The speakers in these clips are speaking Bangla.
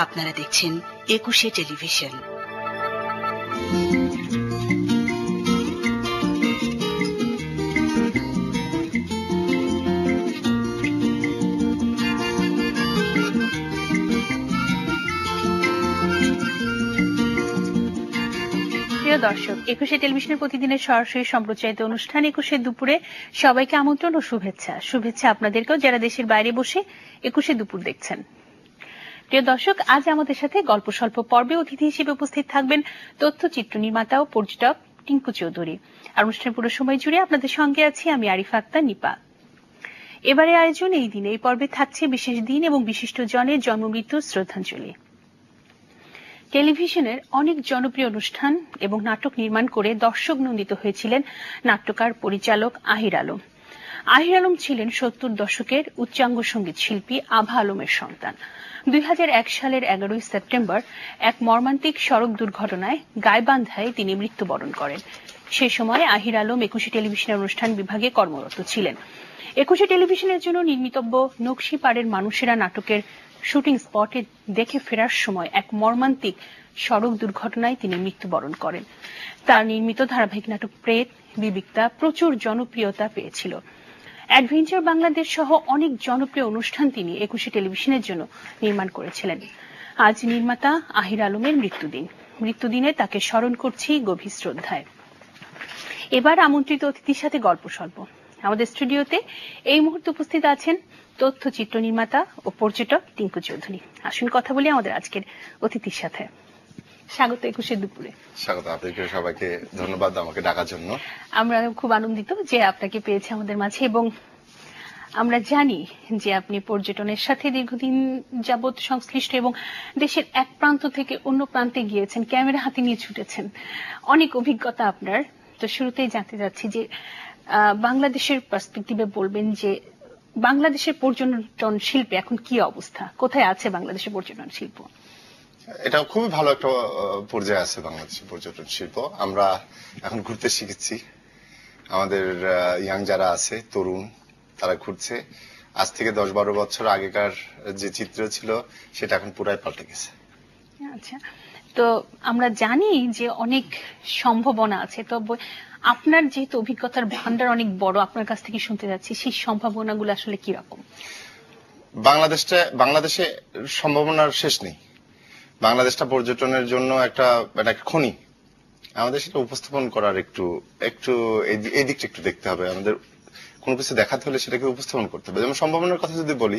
আপনারা দেখছেন একুশে টেলিভিশন। প্রিয় দর্শক, একুশে টেলিভিশনের প্রতিদিনের সরাসরি সম্প্রচারিত অনুষ্ঠান একুশে দুপুরে সবাইকে আমন্ত্রণ ও শুভেচ্ছা আপনাদেরকেও যারা দেশের বাইরে বসে একুশে দুপুর দেখছেন। প্রিয় দর্শক, আজ আমাদের সাথে গল্প স্বল্প পর্বে অতিথি হিসেবে উপস্থিত থাকবেন তথ্যচিত্র নির্মাতা ও পর্যটক টিঙ্কু চৌধুরী। আর অনুষ্ঠানের পুরো সময় জুড়ে আপনাদের সঙ্গে আছি আমি আরিফা আক্তার নিপা। এবারে আয়োজন এই দিনে এই পর্বে থাকছে বিশেষ দিন এবং বিশিষ্ট জনের জন্ম মৃত্যুর শ্রদ্ধাঞ্জলি। টেলিভিশনের অনেক জনপ্রিয় অনুষ্ঠান এবং নাটক নির্মাণ করে দর্শক নন্দিত হয়েছিলেন নাট্যকার পরিচালক আহির আলম। আহির আলম ছিলেন ৭০ দশকের উচ্চাঙ্গ সঙ্গীত শিল্পী আভা আলমের সন্তান। ২০০১ সালের ১১ সেপ্টেম্বর এক মর্মান্তিক সড়ক দুর্ঘটনায় গাইবান্ধায় তিনি মৃত্যুবরণ করেন। সে সময় আহির আলম একুশে টেলিভিশনের অনুষ্ঠান বিভাগে কর্মরত ছিলেন। একুশে টেলিভিশনের জন্য নির্মিতব্য নকশি পাড়ের মানুষেরা নাটকের শুটিং স্পটে দেখে ফেরার সময় এক মর্মান্তিক সড়ক দুর্ঘটনায় তিনি মৃত্যুবরণ করেন। তার নির্মিত ধারাবাহিক নাটক প্রেত, বিবিক্তা প্রচুর জনপ্রিয়তা পেয়েছিল। অ্যাডভেঞ্চার বাংলাদেশ সহ অনেক জনপ্রিয় অনুষ্ঠান তিনি একুশে টেলিভিশনের জন্য নির্মাণ করেছিলেন। আজ নির্মাতা আহির আলমের মৃত্যুদিনে তাকে স্মরণ করছি গভীর শ্রদ্ধায়। এবার আমন্ত্রিত অতিথির সাথে গল্প স্বল্প। আমাদের স্টুডিওতে এই মুহূর্তে উপস্থিত আছেন তথ্যচিত্র নির্মাতা ও পর্যটক টিঙ্কু চৌধুরী। আসুন কথা বলি আমাদের আজকের অতিথির সাথে। স্বাগত একুশে দুপুরে। স্বাগত আপনাকে, সবাইকে ধন্যবাদ আমাকে ডাকার জন্য। আমরা খুব আনন্দিত যে আপনাকে পেয়েছি আমাদের মাঝে, এবং আমরা জানি যে আপনি পর্যটনের সাথে দীর্ঘদিন যাবৎ সংশ্লিষ্ট এবং দেশের এক প্রান্ত থেকে অন্য প্রান্তে গিয়েছেন, ক্যামেরা হাতে নিয়ে ছুটেছেন, অনেক অভিজ্ঞতা আপনার। তো শুরুতেই জানতে চাচ্ছি যে বাংলাদেশের পার্সপেক্টিভে বলবেন যে বাংলাদেশের পর্যটন শিল্পে এখন কি অবস্থা, কোথায় আছে বাংলাদেশের পর্যটন শিল্প? এটা খুবই ভালো একটা পর্যায়ে আছে বাংলাদেশের পর্যটন শিল্প। আমরা এখন ঘুরতে শিখেছি। আমাদের ইয়াং যারা আছে, তরুণ, তারা ঘুরছে। আজ থেকে ১০-১২ বছর আগেকার যে চিত্র ছিল সেটা এখন পুরাই পাল্টে গেছে। আচ্ছা, তো আমরা জানি যে অনেক সম্ভাবনা আছে, তবে আপনার যেহেতু অভিজ্ঞতার ভান্ডার অনেক বড়, আপনার কাছ থেকে শুনতে যাচ্ছি সেই সম্ভাবনাগুলো আসলে কি রকম? বাংলাদেশে সম্ভাবনার শেষ নেই। বাংলাদেশটা পর্যটনের জন্য একটা খনি। আমাদের সেটা উপস্থাপন করার একটু এই দিকটা একটু দেখতে হবে। আমাদের কোনো কিছু দেখাতে হলে সেটাকে উপস্থাপন করতে হবে। যেমন সম্ভাবনার কথা যদি বলি,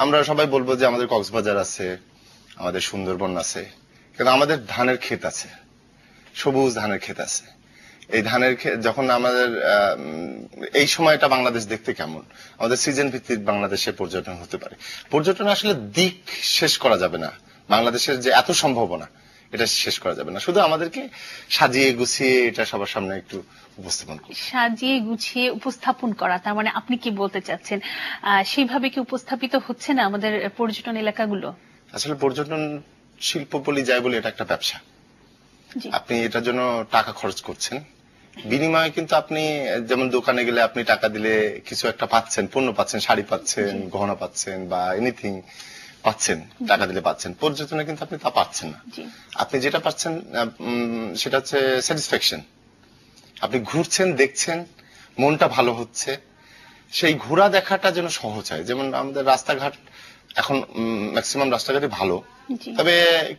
আমরা সবাই বলবো যে আমাদের কক্সবাজার আছে, আমাদের সুন্দরবন আছে, কিন্তু আমাদের ধানের ক্ষেত আছে, সবুজ ধানের ক্ষেত আছে। এই ধানের ক্ষেত যখন আমাদের এই সময়টা বাংলাদেশ দেখতে কেমন, আমাদের সিজন ভিত্তিক বাংলাদেশে পর্যটন হতে পারে। পর্যটন আসলে দিক শেষ করা যাবে না। বাংলাদেশের যে এত সম্ভাবনা, এটা শেষ করা যাবে না। শুধু আমাদেরকে সাজিয়ে গুছিয়ে এটা সবার সামনে একটু উপস্থাপন করা, সাজিয়ে গুছিয়ে উপস্থাপন করা। তার মানে আপনি কি বলতে চাচ্ছেন সেইভাবে কি উপস্থাপিত হচ্ছে না আমাদের পর্যটন এলাকাগুলো? আসলে পর্যটন শিল্প বলি যাই বলি, এটা একটা ব্যবসা। আপনি এটার জন্য টাকা খরচ করছেন, বিনিময়ে কিন্তু আপনি যেমন দোকানে গেলে আপনি টাকা দিলে কিছু একটা পাচ্ছেন, পণ্য পাচ্ছেন, শাড়ি পাচ্ছেন, গহনা পাচ্ছেন বা এনিথিং পাচ্ছেন, টাকা দিলে পাচ্ছেন। পর্যটনে কিন্তু আপনি তা পাচ্ছেন না। আপনি যেটা পাচ্ছেন সেটা হচ্ছে স্যাটিসফ্যাকশন। আপনি ঘুরছেন, দেখছেন, মনটা ভালো হচ্ছে, সেই ঘোরা দেখাটা যেন সহজ হয়। যেমন আমাদের রাস্তাঘাট এখন ম্যাক্সিমাম রাস্তাঘাটই ভালো, তবে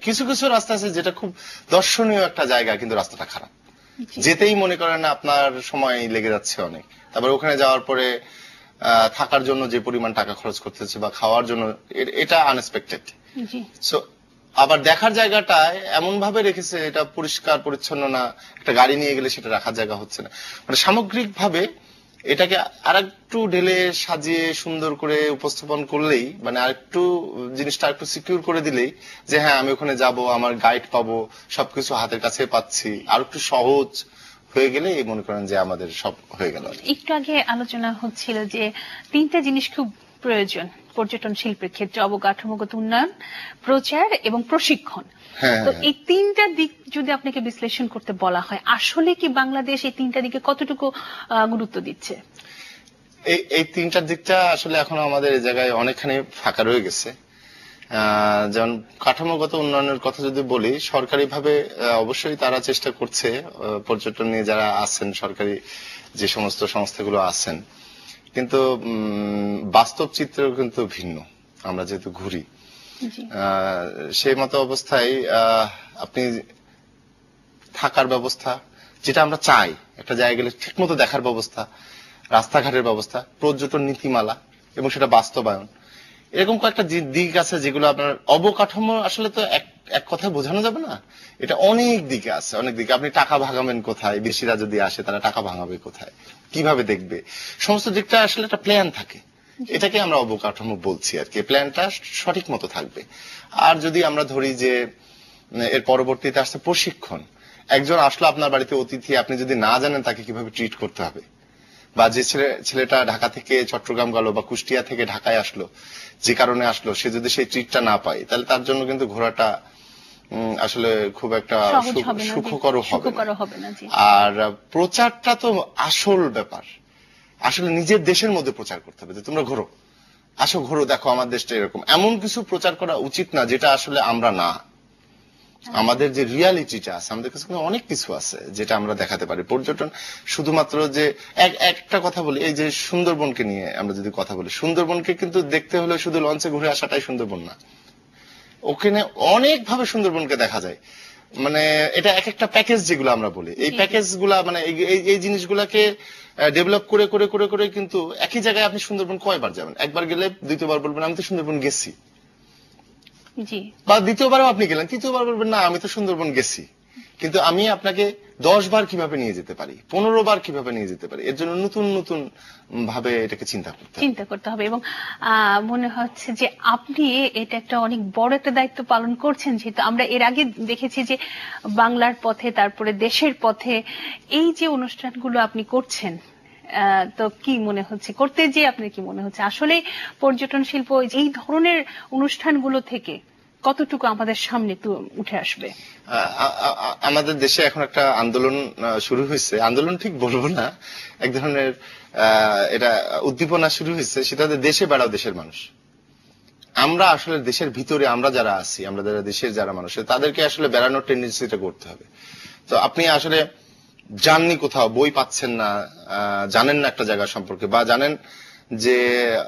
কিছু কিছু রাস্তা আছে যেটা খুব দর্শনীয় একটা জায়গা, কিন্তু রাস্তাটা খারাপ। যেতেই মনে করেন আপনার সময় লেগে যাচ্ছে অনেক। তারপর ওখানে যাওয়ার পরে থাকার জন্য যে পরিমাণ টাকা খরচ করতেছে বা খাওয়ার জন্য, এটা আনএক্সপেক্টেড। সো আবার দেখার জায়গাটায় এমন ভাবে রেখেছে, এটা পরিষ্কার পরিচ্ছন্ন না। একটা গাড়ি নিয়ে গেলে সেটা রাখার জায়গা হচ্ছে না। মানে সামগ্রিক ভাবে এটাকে আরেকটু ঢেলে সাজিয়ে সুন্দর করে উপস্থাপন করলেই, মানে আরেকটু জিনিসটা আরেকটু সিকিউর করে দিলেই যে হ্যাঁ আমি ওখানে যাব, আমার গাইড পাবো, সবকিছু হাতের কাছে পাচ্ছি, আর একটু সহজ হয়ে গেলে মনে করেন যে আমাদের সব হয়ে গেল। একটু আগে আলোচনা হচ্ছিল যে তিনটা জিনিস খুব প্রয়োজন পর্যটন শিল্পের ক্ষেত্রে: অবকাঠামোগত উন্নয়ন, প্রচার এবং প্রশিক্ষণ। তো এই তিনটা দিক যদি আপনাকে বিশ্লেষণ করতে বলা হয়, আসলে কি বাংলাদেশ এই তিনটা দিকে কতটুকু গুরুত্ব দিচ্ছে? এই তিনটা দিকটা আসলে এখন আমাদের এই জায়গায় অনেকখানি ফাঁকা রয়ে গেছে। যেমন কাঠামোগত উন্নয়নের কথা যদি বলি, সরকারিভাবে অবশ্যই তারা চেষ্টা করছে, পর্যটন নিয়ে যারা আছেন সরকারি যে সমস্ত সংস্থাগুলো আছেন, কিন্তু বাস্তব চিত্র কিন্তু ভিন্ন। আমরা যেহেতু ঘুরি, সেই মতো অবস্থায় আপনি থাকার ব্যবস্থা যেটা আমরা চাই, একটা জায়গায় গেলে ঠিক মতো দেখার ব্যবস্থা, রাস্তাঘাটের ব্যবস্থা, পর্যটন নীতিমালা এবং সেটা বাস্তবায়ন, এরকম কয়েকটা দিক আছে যেগুলো আপনার অবকাঠামো আসলে তো এক কথায় বোঝানো যাবে না, এটা অনেক দিকে আছে, অনেক দিকে। আপনি টাকা ভাগাবেন কোথায়, বেশিরা যদি আসে তারা টাকা ভাঙাবে কোথায়, কিভাবে দেখবে, সমস্ত দিকটা আসলে একটা প্ল্যান থাকে। এটাকে আমরা অবকাঠামো বলছি আর কি। প্ল্যানটা সঠিক মতো থাকবে। আর যদি আমরা ধরি যে এর পরবর্তীতে আসছে প্রশিক্ষণ, একজন আসলো আপনার বাড়িতে অতিথি, আপনি যদি না জানেন তাকে কিভাবে ট্রিট করতে হবে, বা যে ছেলেটা ঢাকা থেকে চট্টগ্রাম গেল বা কুষ্টিয়া থেকে ঢাকায় আসলো, যে কারণে আসলো, সে যদি সেই ট্রিটটা না পায় তাহলে তার জন্য কিন্তু ঘোরাটা আসলে খুব একটা সুখকর হবে না। আর প্রচারটা তো আসল ব্যাপার, আসলে নিজের দেশের মধ্যে প্রচার করতে হবে যে তোমরা ঘোরো, আসো ঘোরো, দেখো আমার দেশটা এরকম। এমন কিছু প্রচার করা উচিত না যেটা আসলে আমরা না। আমাদের যে রিয়ালিটিটা আছে, আমাদের কাছে অনেক কিছু আছে যেটা আমরা দেখাতে পারি। পর্যটন শুধুমাত্র যে একটা কথা বলি, এই যে সুন্দরবনকে নিয়ে আমরা যদি কথা বলি, সুন্দরবনকে কিন্তু দেখতে হলে শুধু লঞ্চে ঘুরে আসাটাই সুন্দরবন না, ওখানে অনেক ভাবে সুন্দরবনকে দেখা যায়। মানে এটা এক একটা প্যাকেজ যেগুলো আমরা বলি, এই প্যাকেজ গুলা মানে এই জিনিসগুলাকে ডেভেলপ করে করে করে করে কিন্তু একই জায়গায় আপনি সুন্দরবন কয়বার যাবেন, একবার গেলে দ্বিতীয়বার বলবেন আমি তো সুন্দরবন গেছি, বা দ্বিতীয়বারও আপনি গেলেন, তৃতীয়বার বলবেন না আমি তো সুন্দরবন গেছি। কিন্তু আমি আপনাকে 10 বার কিভাবে নিয়ে যেতে পারি, 15 বার কিভাবে নিয়ে যেতে পারি, এর জন্য নতুন নতুন ভাবে এটাকে চিন্তা করতে হবে। এবং মনে হচ্ছে যে আপনি এটা একটা অনেক বড় একটা দায়িত্ব পালন করছেন, যেহেতু আমরা এর আগে দেখেছি যে বাংলার পথে, তারপরে দেশের পথে এই যে অনুষ্ঠানগুলো আপনি করছেন, তো কি মনে হচ্ছে, করতে যে আপনার কি মনে হচ্ছে আসলে পর্যটন শিল্প এই ধরনের অনুষ্ঠানগুলো থেকে কতটুকু আমাদের সামনে উঠে আসবে? আমাদের দেশে এখন একটা আন্দোলন শুরু হয়েছে, আন্দোলন ঠিক বলবো না, এক ধরনের এটা উদ্দীপনা শুরু হয়েছে, সেটা দেশে বেড়াও দেশের মানুষ। আমরা আসলে দেশের ভিতরে আমরা যারা আছি, আমরা যারা দেশের যারা মানুষ, তাদেরকে আসলে বেড়ানোর টেন্ডেন্সিটা করতে হবে। তো আপনি আসলে জাননি কোথাও, বই পাচ্ছেন না, জানেন না একটা জায়গা সম্পর্কে, বা জানেন যে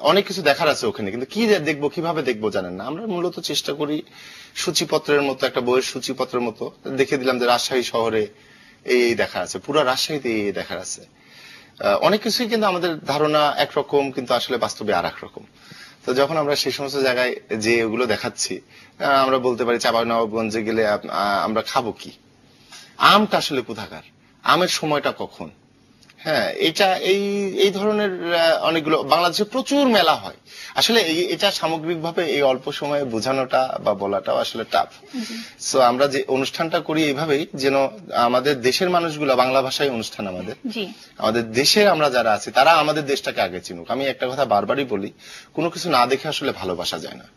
অনেক কিছু দেখার আছে ওখানে, কিন্তু কি দেখবো কিভাবে দেখবো জানেন না। আমরা মূলত চেষ্টা করি সূচিপত্রের মতো, একটা বইয়ের সূচিপত্রের মতো দেখে দিলাম যে রাজশাহী শহরে এই দেখার আছে, পুরো রাজশাহীতে এই দেখার আছে। অনেক কিছুই কিন্তু আমাদের ধারণা একরকম, কিন্তু আসলে বাস্তবে আর এক রকম। তো যখন আমরা সেই সমস্ত জায়গায় যে ওগুলো দেখাচ্ছি, আমরা বলতে পারি চাঁপাইনবাবগঞ্জে গেলে আমরা খাবো কি, আমটা আসলে কোথাকার, আমের সময়টা কখন, হ্যাঁ, এটা এই ধরনের অনেকগুলো। বাংলাদেশে প্রচুর মেলা হয়, আসলে এটা সামগ্রিকভাবে এই অল্প সময়ে বোঝানোটা বা বলাটাও আসলে টাফ। সো আমরা যে অনুষ্ঠানটা করি এইভাবেই যেন আমাদের দেশের মানুষগুলো, বাংলা ভাষায় অনুষ্ঠান আমাদের দেশের আমরা যারা আছি তারা আমাদের দেশটাকে আগে চিনুক। আমি একটা কথা বারবারই বলি, কোনো কিছু না দেখে আসলে ভালোবাসা যায় না।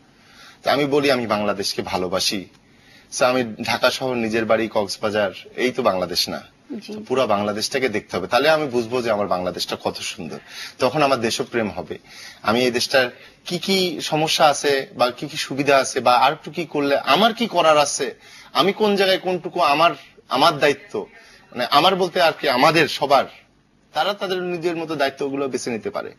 তো আমি বলি আমি বাংলাদেশকে ভালোবাসি, আমি ঢাকা শহর, নিজের বাড়ি কক্সবাজার, এই তো বাংলাদেশ না, পুরো বাংলাদেশটাকে দেখতে হবে, তাহলে আমি বুঝবো যে আমার বাংলাদেশটা কত সুন্দর, তখন আমার দেশপ্রেম হবে। আমি এই দেশটার কি কি সমস্যা আছে বা কি কি সুবিধা আছে, বা আর একটু কি করলে আমার কি করার আছে, আমি কোন জায়গায় কোনটুকু আমার দায়িত্ব, মানে আমার বলতে আর কি আমাদের সবার, তারা তাদের নিজের মতো দায়িত্বগুলো বেছে নিতে পারে,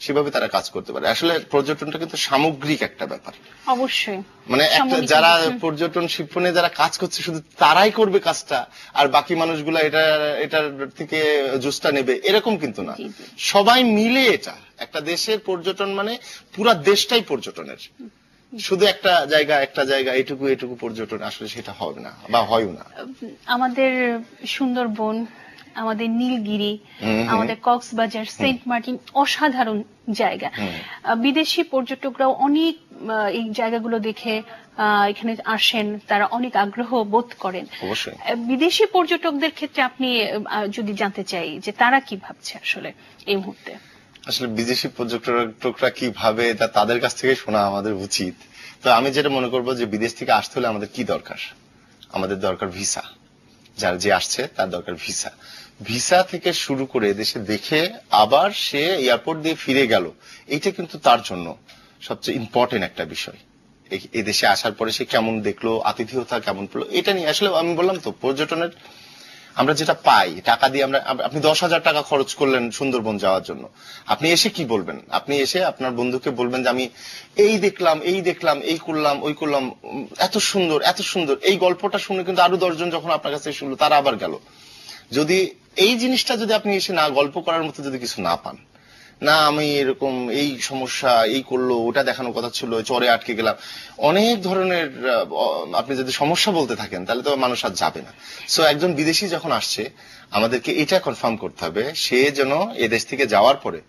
সেভাবে তারা কাজ করতে পারে। আসলে পর্যটনটা কিন্তু সামগ্রিক একটা ব্যাপার, অবশ্যই। মানে একটা যারা পর্যটন শিল্প নিয়ে যারা কাজ করছে শুধু তারাই করবে কাজটা, আর বাকি মানুষগুলা এটার থেকে জোসটা নেবে, এরকম কিন্তু না। সবাই মিলে এটা একটা দেশের পর্যটন, মানে পুরা দেশটাই পর্যটনের, শুধু একটা জায়গা এটুকু পর্যটন আসলে সেটা হবে না বা হয়ও না। আমাদের সুন্দরবন, আমাদের নীলগিরি, আমাদের কক্সবাজার, সেন্ট মার্টিন অসাধারণ জায়গা। বিদেশি পর্যটকরাও অনেক এই জায়গাগুলো দেখে এখানে আসেন, তারা অনেক আগ্রহ বোধ করেন। বিদেশি পর্যটকদের ক্ষেত্রে আপনি যদি জানতে চাই যে তারা কি ভাবছে আসলে এই মুহূর্তে? আসলে বিদেশি পর্যটকরা কি ভাবে তা তাদের কাছ থেকে শোনা আমাদের উচিত। তো আমি যেটা মনে করবো যে বিদেশ থেকে আসতে হলে আমাদের কি দরকার, আমাদের দরকার ভিসা। যার যে আসছে তার দরকার ভিসা। ভিসা থেকে শুরু করে দেশে দেখে আবার সে এয়ারপোর্ট দিয়ে ফিরে গেল, এইটা কিন্তু তার জন্য সবচেয়ে ইম্পর্টেন্ট একটা বিষয়। এই দেশে আসার পরে সে কেমন দেখলো, আতিথেয়তা কেমন পেলো, এটা নিয়ে আসলে আমি বললাম তো পর্যটনের আমরা যেটা পাই টাকা দিয়ে আমরা, আপনি 10,000 টাকা খরচ করলেন সুন্দরবন যাওয়ার জন্য, আপনি এসে কি বলবেন? আপনি এসে আপনার বন্ধুকে বলবেন যে আমি এই দেখলাম, এই করলাম, ওই করলাম, এত সুন্দর এত সুন্দর। এই গল্পটা শুনে কিন্তু আরো 10 জন যখন আপনার কাছে শুনলো তারা আবার গেল। যদি এই জিনিসটা যদি আপনি এসে না গল্প করার মতো যদি কিছু না পান, না আমি এরকম এই সমস্যা এই করলো, ওটা দেখানোর কথা ছিল, চরে আটকে গেলাম, অনেক ধরনের আপনি যদি সমস্যা বলতে থাকেন তাহলে তো মানুষ আর যাবে না। সো একজন বিদেশি যখন আসছে আমাদেরকে এটা কনফার্ম করতে হবে সে যেন এ দেশ থেকে যাওয়ার পরে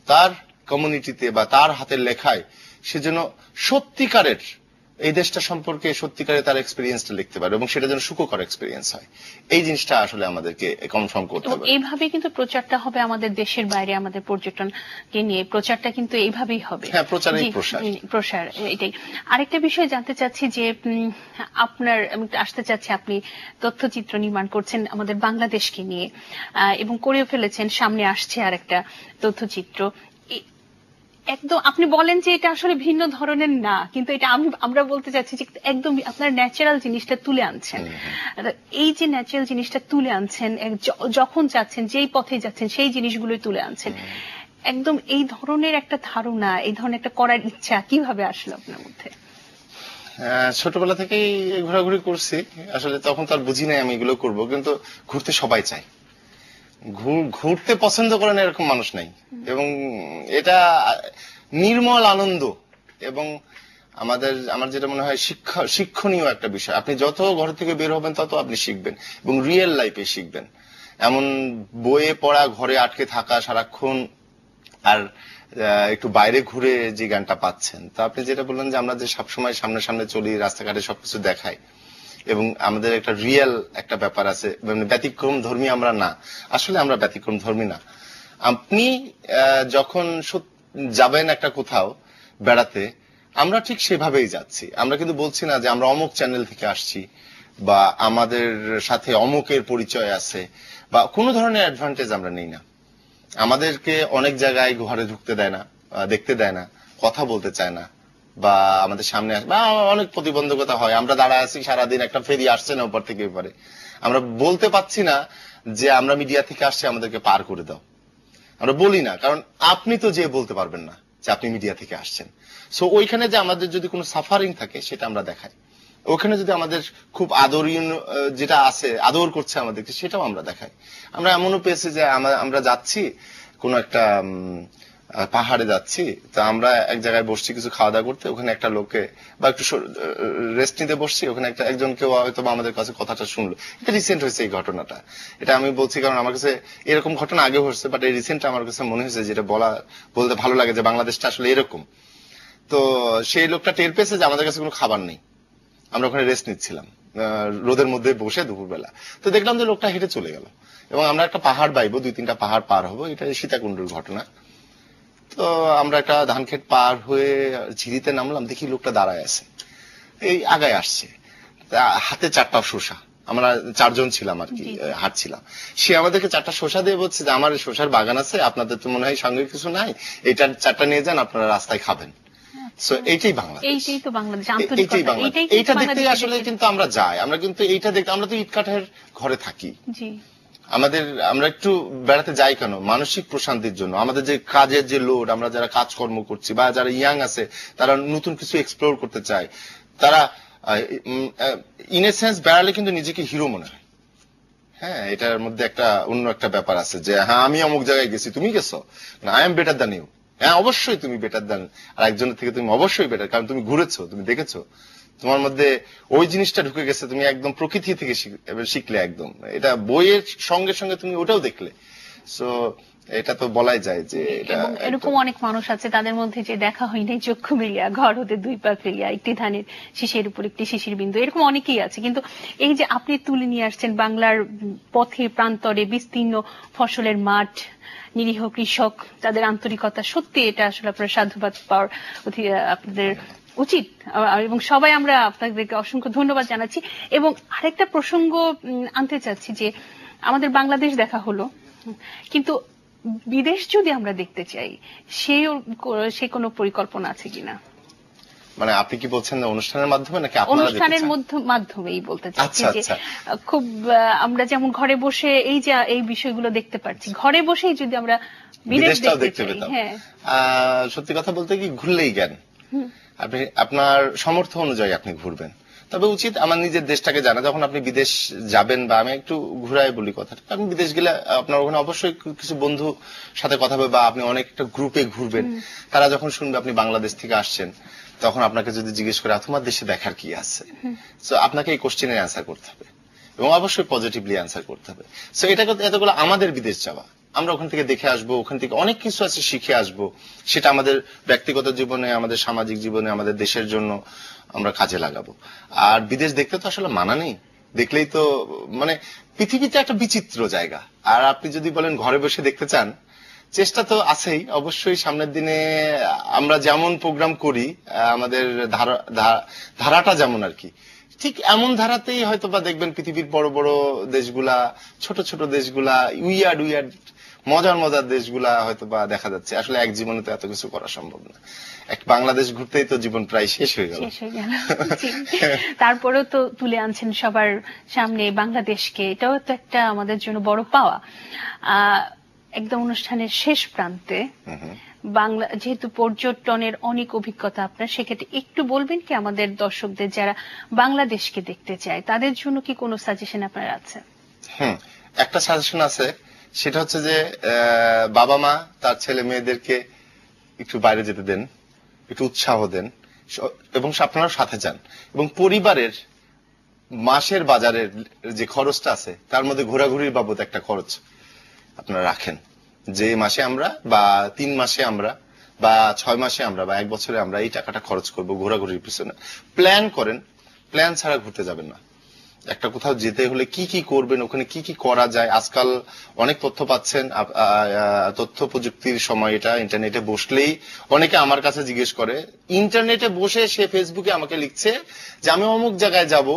তার কমিউনিটিতে বা তার হাতের লেখায় সে যেন সত্যিকারের এই দেশটা সম্পর্কে সত্যিকারের তার এক্সপিরিয়েন্সটা লিখতে পারে এবং সেটা যেন সুখকর এক্সপিরিয়েন্স হয়। এই জিনিসটা আসলে আমাদেরকে কনফার্ম করতে হবে। এইভাবে কিন্তু প্রচারটা হবে আমাদের দেশের বাইরে, আমাদের পর্যটনকে নিয়ে প্রচারটা কিন্তু এইভাবেই হবে। হ্যাঁ, প্রচারই প্রসার। এটাই আরেকটা বিষয় জানতে চাচ্ছি যে আপনার আসতে চাচ্ছি, আপনি তথ্যচিত্র নির্মাণ করছেন আমাদের বাংলাদেশকে নিয়ে এবং করেও ফেলেছেন, সামনে আসছে আর একটা তথ্যচিত্র। একদম আপনি বলেন যে এটা আসলে ভিন্ন ধরনের না, কিন্তু এটা আমরা বলতে চাচ্ছি যে একদম আপনার ন্যাচারাল জিনিসটা তুলে আনছেন। এই যে ন্যাচারাল জিনিসটা তুলে আনছেন, যখন যাচ্ছেন যেই পথে যাচ্ছেন সেই জিনিসগুলোই তুলে আনছেন, একদম এই ধরনের একটা ধারণা, এই ধরনের একটা করার ইচ্ছা কিভাবে আসলো আপনার মধ্যে? ছোটবেলা থেকেই ঘোরাঘুরি করছি, আসলে তখন তো আর বুঝি নাই আমি এগুলো করবো, কিন্তু ঘুরতে সবাই চায়, ঘুরতে পছন্দ করেন এরকম মানুষ নাই। এবং এটা নির্মল আনন্দ এবং আমার যেটা মনে হয় শিক্ষণীয় একটা বিষয়। আপনি যত ঘর থেকে বের হবেন তত আপনি শিখবেন এবং রিয়েল লাইফে শিখবেন। এমন বইয়ে পড়া, ঘরে আটকে থাকা সারাক্ষণ, আর একটু বাইরে ঘুরে যে জ্ঞানটা পাচ্ছেন। তো আপনি যেটা বললেন যে আমরা যে সবসময় সামনে সামনে চলি, রাস্তাঘাটে সবকিছু দেখাই এবং আমাদের একটা রিয়েল একটা ব্যাপার আছে, ব্যতিক্রম ধর্মী আমরা না, আসলে আমরা ব্যতিক্রম ধর্মী না। আপনি যখন যাবেন একটা কোথাও বেড়াতে, আমরা ঠিক সেভাবেই যাচ্ছি। আমরা কিন্তু বলছি না যে আমরা অমুক চ্যানেল থেকে আসছি বা আমাদের সাথে অমুকের পরিচয় আছে, বা কোনো ধরনের অ্যাডভান্টেজ আমরা নেই না। আমাদেরকে অনেক জায়গায় ঘরে ঢুকতে দেয় না, দেখতে দেয় না, কথা বলতে চায় না, বা আমাদের সামনে বা অনেক প্রতিবন্ধকতা হয়। আমরা দাঁড়ায় আছি সারাদিন, একটা ফেরি আসছে না উপর থেকে এবারে, আমরা বলতে পাচ্ছি না যে আমরা মিডিয়া থেকে আসছি আমাদেরকে পার করে দাও, আমরা বলি না, কারণ আপনি তো যে বলতে পারবেন না যে আপনি মিডিয়া থেকে আসছেন। সো ওইখানে যে আমাদের যদি কোনো সাফারিং থাকে সেটা আমরা দেখাই, ওখানে যদি আমাদের খুব আদরীয় যেটা আছে, আদর করছে আমাদেরকে, সেটাও আমরা দেখাই। আমরা এমনও পেয়েছি যে আমরা যাচ্ছি কোন একটা পাহাড়ে যাচ্ছি, তা আমরা এক জায়গায় বসছি কিছু খাওয়া দাওয়া করতে, ওখানে একটা লোকে বা একটু রেস্ট নিতে বসছি, ওখানে একজন কেউ হয়তো আমাদের কাছে কথাটা শুনলো। এটা রিসেন্ট হয়েছে এই ঘটনাটা, এটা আমি বলছি কারণ আমার কাছে এরকম ঘটনা আগে হচ্ছে, বাট এই রিসেন্ট আমার কাছে মনে হয়েছে যেটা বলতে ভালো লাগে যে বাংলাদেশটা আসলে এরকম। তো সেই লোকটা টের পেয়েছে যে আমাদের কাছে কোনো খাবার নেই, আমরা ওখানে রেস্ট নিচ্ছিলাম রোদের মধ্যে বসে দুপুরবেলা। তো দেখলাম যে লোকটা হেঁটে চলে গেল এবং আমরা একটা পাহাড় বাইবো, 2-3টা পাহাড় পার হবো, এটা সীতাকুণ্ডের ঘটনা। তো আমরা একটা ধান ক্ষেত পার হয়ে ঝিরিতে নামলাম, দেখি লোকটা দাঁড়ায় আছে, এই আগায় আসছে, হাতে 4টা শসা, আমরা 4 জন ছিলাম আর কি, হাঁটছিলাম। সে আমাদেরকে 4টা শসা দিয়ে বলছে যে আমার শসার বাগান আছে, আপনাদের তো মনে হয় সঙ্গে কিছু নাই, এটা 4টা নিয়ে যান, আপনারা রাস্তায় খাবেন। এইটাই বাংলাদেশ, এইটাই তো বাংলাদেশ, এইটাই বাংলাদেশ। এইটা দেখতে আসলে কিন্তু আমরা যাই, আমরা কিন্তু এইটা দেখতে, আমরা তো ইটকাঠের ঘরে থাকি, আমরা একটু বেড়াতে যাই কেন? মানসিক প্রশান্তির জন্য। আমাদের যে কাজের যে লোড, আমরা যারা কাজকর্ম করছি বা যারা ইয়াং আছে তারা নতুন কিছু এক্সপ্লোর করতে চায়, তারা ইন এ সেন্স বেড়ালে কিন্তু নিজেকে হিরো মনে হয়। হ্যাঁ, এটার মধ্যে একটা অন্য একটা ব্যাপার আছে যে হ্যাঁ আমি অমুক জায়গায় গেছি, তুমি গেছো, I am better than you. হ্যাঁ অবশ্যই তুমি বেটার দ্যান আর একজনের থেকে, তুমি অবশ্যই বেটার, কারণ তুমি ঘুরেছো, তুমি দেখেছো, তোমার মধ্যে ওই জিনিসটা ঢুকে গেছে, তুমি একদম প্রকৃতি থেকে শিখলে, একদম এটা বইয়ের সঙ্গে সঙ্গে তুমি ওটাও দেখলে। সো এটা তো বলাই যায় যে এরকম অনেক মানুষ আছে তাদের মধ্যে যে দেখা হয় নাই চক্ষু মিলিয়া, ঘর হতে 2 পা ফেলিয়া, একটি ধানের শীষের উপর একটি শিশির বিন্দু, এরকম অনেকেই আছে। কিন্তু এই যে আপনি তুলে নিয়ে আসছেন বাংলার পথে প্রান্তরে বিস্তীর্ণ ফসলের মাঠ, নিরীহ কৃষক, তাদের আন্তরিকতা, সত্যি এটা আসলে আপনার সাধুবাদ পাওয়ার আপনাদের উচিত এবং সবাই আমরা আপনাদেরকে অসংখ্য ধন্যবাদ জানাচ্ছি। এবং আরেকটা প্রসঙ্গ আনতে চাচ্ছি যে আমাদের বাংলাদেশ দেখা হলো, কিন্তু বিদেশ যদি আমরা দেখতে চাই সে কোনো পরিকল্পনা আছে কিনা? মানে আপনি কি বলছেন না অনুষ্ঠানের মাধ্যমে নাকি আপনারা অনুষ্ঠানের মাধ্যমেই বলতে চাচ্ছি যে খুব আমরা যেমন ঘরে বসে এই বিষয়গুলো দেখতে পাচ্ছি, ঘরে বসেই যদি আমরা বিদেশটাও দেখতে পেতাম। সত্যি কথা বলতে কি, ঘুরলেই জ্ঞান। আপনি আপনার সামর্থ্য অনুযায়ী আপনি ঘুরবেন, তবে উচিত আমার নিজের দেশটাকে জানা। যখন আপনি বিদেশ যাবেন, বা আমি একটু ঘুরাই বলি কথাটা, আপনি বিদেশ গেলে আপনার ওখানে অবশ্যই কিছু বন্ধু সাথে কথা হবে, বা আপনি অনেকটা গ্রুপে ঘুরবেন। তারা যখন শুনবে আপনি বাংলাদেশ থেকে আসছেন, তখন আপনাকে যদি জিজ্ঞেস করে তোমার দেশে দেখার কি আছে, তো আপনাকে এই কোশ্চেনের অ্যান্সার করতে হবে, এবং অবশ্যই পজিটিভলি অ্যান্সার করতে হবে। সো এটা এতগুলো আমাদের বিদেশ যাওয়া, আমরা ওখান থেকে দেখে আসবো, ওখান থেকে অনেক কিছু আছে শিখে আসবো, সেটা আমাদের ব্যক্তিগত জীবনে, আমাদের সামাজিক জীবনে, আমাদের দেশের জন্য আমরা কাজে লাগাবো। আর বিদেশ দেখতে তো আসলে মানা নেই, দেখলেই তো মানে পৃথিবীতে একটা বিচিত্র জায়গা। আর আপনি যদি বলেন ঘরে বসে দেখতে চান, চেষ্টা তো আছেই অবশ্যই। সামনের দিনে আমরা যেমন প্রোগ্রাম করি, আমাদের ধারাটা যেমন আর কি, ঠিক এমন ধারাতেই হয়তো বা দেখবেন পৃথিবীর বড় বড় দেশগুলা, ছোট ছোট দেশগুলা, উইয়ার্ড মজার দেশগুলা হয়তো বা দেখা যাচ্ছে। আসলে এক জীবনে তো এত কিছু করা সম্ভব না, এক বাংলাদেশ ঘুরতেই তো জীবন প্রায় শেষ হয়ে গেল। তারপরেও তো তুলে আনছেন সবার সামনে বাংলাদেশকে, এটাও তো একটা আমাদের জন্য বড় পাওয়া। একদম অনুষ্ঠানের শেষ প্রান্তে বাংলা, যেহেতু পর্যটনের অনেক অভিজ্ঞতা আপনার, সেক্ষেত্রে একটু বলবেন কি আমাদের দর্শকদের যারা বাংলাদেশকে দেখতে চায়, তাদের জন্য কি কোনো সাজেশন আপনার আছে? একটা সাজেশন আছে, সেটা হচ্ছে যে বাবা মা তার ছেলে মেয়েদেরকে একটু বাইরে যেতে দেন, একটু উৎসাহ দেন, এবং আপনারা সাথে যান, এবং পরিবারের মাসের বাজারের যে খরচটা আছে তার মধ্যে ঘোরাঘুরির বাবদ একটা খরচ আপনারা রাখেন, যে মাসে আমরা, বা 3 মাসে আমরা, বা 6 মাসে আমরা, বা 1 বছরে আমরা এই টাকাটা খরচ করব ঘোরাঘুরির পিছনে। প্ল্যান করেন, প্ল্যান ছাড়া ঘুরতে যাবেন না। একটা কোথাও যেতে হলে কি কি করবেন, ওখানে কি কি করা যায়, আজকাল অনেক তথ্য পাচ্ছেন। তথ্য প্রযুক্তির সময় এটা, ইন্টারনেটে বসলেই অনেকে আমার কাছে জিজ্ঞেস করে, ইন্টারনেটে বসে সে ফেসবুকে আমাকে লিখছে যে আমি অমুক জায়গায় যাব,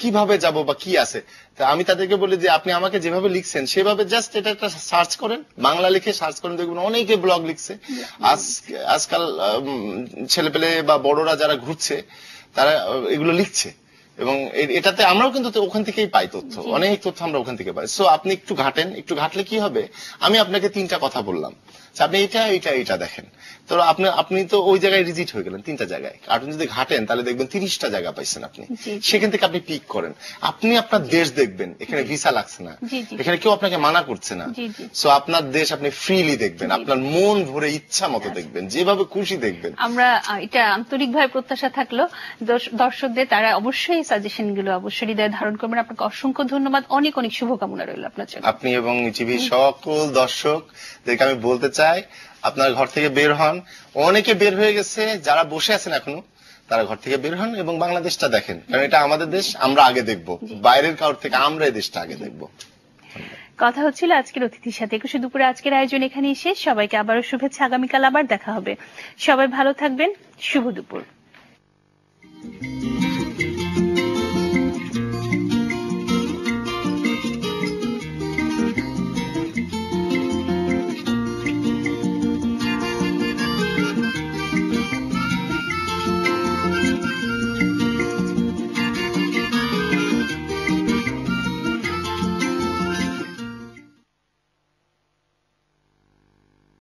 কিভাবে যাব বা কি আছে। তা আমি তাদেরকে বলি যে আপনি আমাকে যেভাবে লিখছেন সেভাবে জাস্ট এটা একটা সার্চ করেন, বাংলা লিখে সার্চ করেন, দেখবেন অনেকে ব্লগ লিখছে। আজকাল ছেলেপেলে বা বড়রা যারা ঘুরছে তারা এগুলো লিখছে, এবং এটাতে আমরাও কিন্তু ওখান থেকেই পাই তথ্য, অনেক তথ্য আমরা ওখান থেকে পাই। সো আপনি একটু ঘাটেন, একটু ঘাটলে কি হবে, আমি আপনাকে 3টা কথা বললাম, আপনি এটা দেখেন, তো আপনি তো ওই জায়গায় রিজিট হয়ে গেলেন 3টা জায়গায়। আপনি যদি ঘাটেন তাহলে দেখবেন 30টা জায়গা পাইছেন আপনি, সেখান থেকে আপনি পিক করেন, আপনি আপনার দেশ দেখবেন, এখানে ভিসা লাগছে না, এখানে কেউ আপনাকে মানা করছে না। সো আপনার দেশ আপনি ফ্রিলি দেখবেন, আপনার মন ভরে ইচ্ছা মতো দেখবেন, যেভাবে খুশি দেখবেন। আমরা এটা আন্তরিকভাবে প্রত্যাশা থাকলো দর্শকদের, তারা অবশ্যই সাজেশন গুলো অবশ্যই হৃদয়ে ধারণ করবেন। আপনাকে অসংখ্য ধন্যবাদ, অনেক অনেক শুভকামনা রইল আপনার জন্য। আপনি এবং টিভি সকল দর্শকদেরকে আমি বলতে চাই, আপনার ঘর থেকে বের হন, অনেকে বের হয়ে গেছে, যারা বসে আছেন এখনো তারা ঘর থেকে বের হন এবং বাংলাদেশটা দেখেন, কারণ এটা আমাদের দেশ, আমরা আগে দেখব, বাইরের কারোর থেকে আমরা এই দেশটা আগে দেখব। কথা হচ্ছিল আজকের অতিথির সাথে। 21 দুপুরে আজকের আয়োজন এখানেই শেষ। সবাইকে আবারও শুভেচ্ছা, আগামীকাল আবার দেখা হবে। সবাই ভালো থাকবেন, শুভ দুপুর।